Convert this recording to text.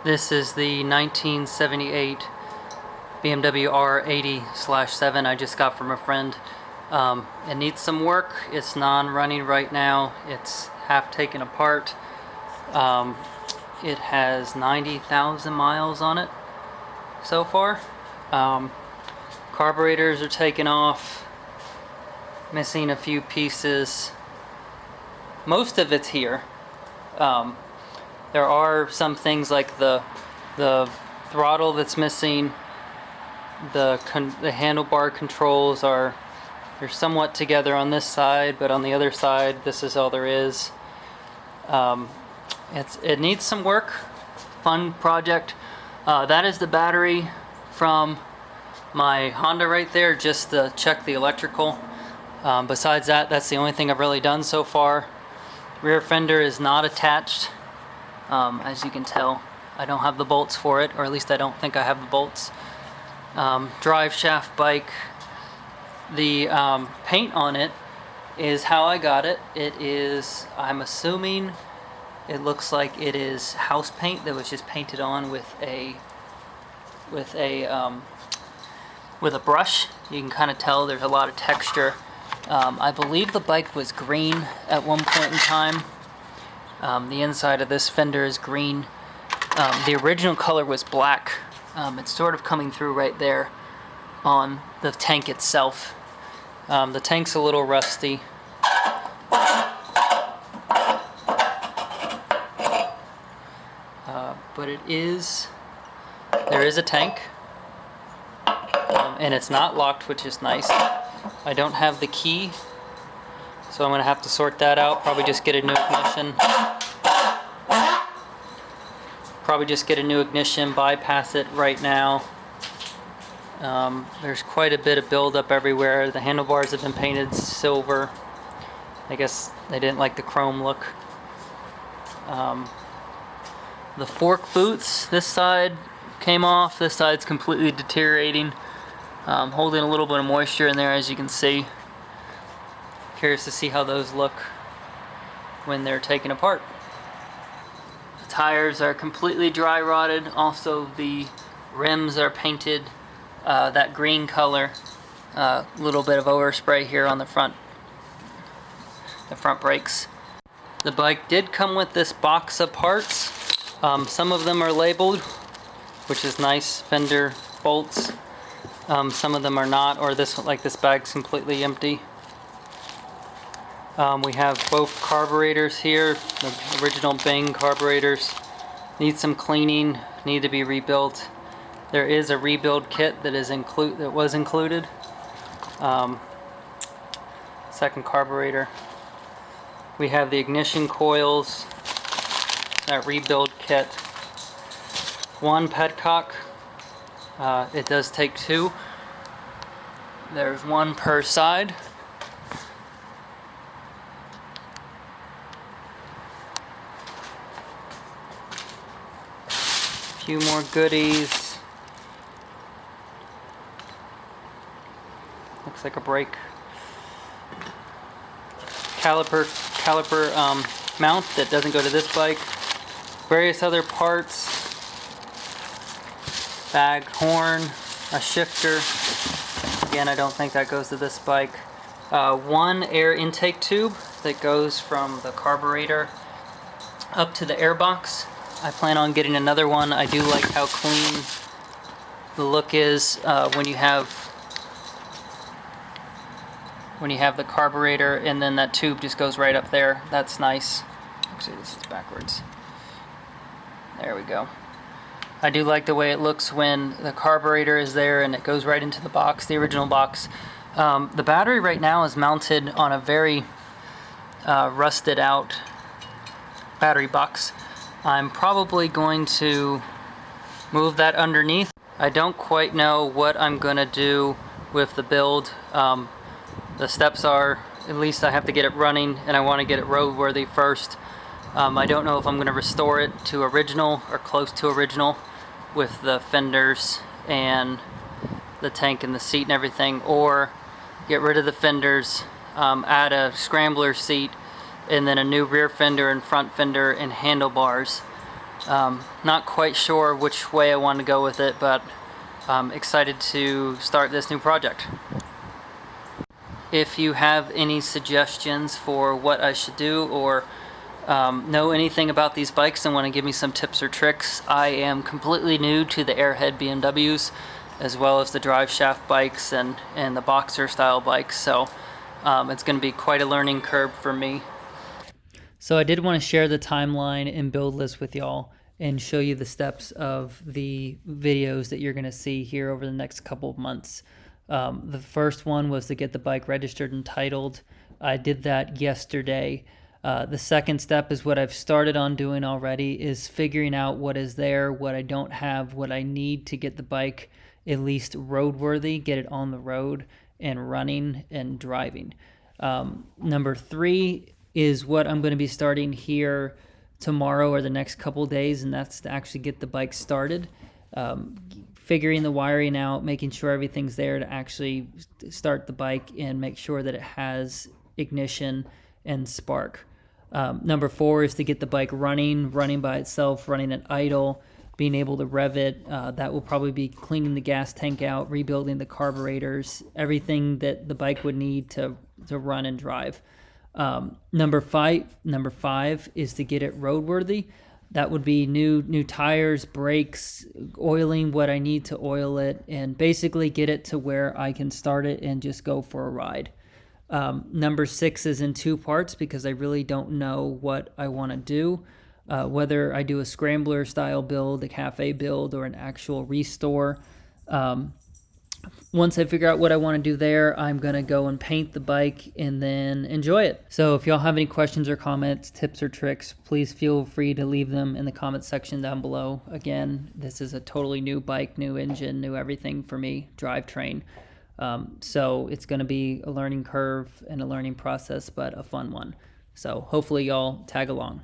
This is the 1978 BMW R80/7 I just got from a friend. It needs some work. It's non-running right now. It's half taken apart. It has 90,000 miles on it so far. Carburetors are taken off, missing a few pieces. Most of it's here. There are some things like the throttle that's missing. The handlebar controls they're somewhat together on this side, but on the other side, this is all there is. It needs some work. Fun project. That is the battery from my Honda right there, just to check the electrical. Besides that, that's the only thing I've really done so far. Rear fender is not attached. As you can tell, I don't have the bolts for it, or at least I don't think I have the bolts. Drive shaft bike. The paint on it is how I got it. It is, I'm assuming, it looks like it is house paint that was just painted on with a brush. You can kind of tell there's a lot of texture. I believe the bike was green at one point in time. The inside of this fender is green. The original color was black. It's sort of coming through right there on the tank itself. The tank's a little rusty. But there is a tank. And it's not locked, which is nice. I don't have the key, so I'm going to have to sort that out. Probably just get a new ignition. Bypass it right now. There's quite a bit of buildup everywhere. The handlebars have been painted silver. I guess they didn't like the chrome look. The fork boots, this side came off. This side's completely deteriorating. Holding a little bit of moisture in there, as you can see. Curious to see how those look when they're taken apart. The tires are completely dry rotted. Also, the rims are painted that green color. A little bit of overspray here on the front brakes. The bike did come with this box of parts. Some of them are labeled, which is nice. Fender bolts. Some of them are not, or this bag's completely empty. We have both carburetors here, the original Bing carburetors. Need some cleaning, need to be rebuilt. There is a rebuild kit that was included. Second carburetor. We have the ignition coils, that rebuild kit. One petcock. It does take two. There's one per side. A few more goodies. Looks like a brake caliper mount that doesn't go to this bike. Various other parts. Bag horn, a shifter. Again, I don't think that goes to this bike. One air intake tube that goes from the carburetor up to the air box. I plan on getting another one. I do like how clean the look is when you have the carburetor and then that tube just goes right up there. That's nice. Actually, this is backwards. There we go. I do like the way it looks when the carburetor is there and it goes right into the box, the original box. The battery right now is mounted on a very rusted out battery box. I'm probably going to move that underneath. I don't quite know what I'm going to do with the build. The steps are, at least I have to get it running and I want to get it roadworthy first. I don't know if I'm going to restore it to original or close to original with the fenders and the tank and the seat and everything, or get rid of the fenders, add a Scrambler seat, and then a new rear fender and front fender and handlebars. Not quite sure which way I want to go with it, but I'm excited to start this new project. If you have any suggestions for what I should do, or know anything about these bikes and want to give me some tips or tricks, I am completely new to the airhead BMWs, as well as the drive shaft bikes and the boxer style bikes, so it's going to be quite a learning curve for me. So I did want to share the timeline and build list with y'all and show you the steps of the videos that you're going to see here over the next couple of months. The first one was to get the bike registered and titled. I did that yesterday. The second step is what I've started on doing already, is figuring out what is there, what I don't have, what I need to get the bike at least roadworthy, get it on the road and running and driving. Number 3 is what I'm going to be starting here tomorrow or the next couple days, and that's to actually get the bike started. Figuring the wiring out, making sure everything's there to actually start the bike and make sure that it has ignition and spark. Number 4 is to get the bike running by itself, running at idle, being able to rev it. That will probably be cleaning the gas tank out, rebuilding the carburetors, everything that the bike would need to run and drive. Number five is to get it roadworthy. That would be new tires, brakes, oiling what I need to oil it, and basically get it to where I can start it and just go for a ride. Number 6 is in 2 parts because I really don't know what I want to do, whether I do a Scrambler style build, a cafe build, or an actual restore. Once I figure out what I want to do there, I'm going to go and paint the bike and then enjoy it. So if y'all have any questions or comments, tips or tricks, please feel free to leave them in the comment section down below. Again, this is a totally new bike, new engine, new everything for me, drivetrain. So it's going to be a learning curve and a learning process, but a fun one. So hopefully y'all tag along.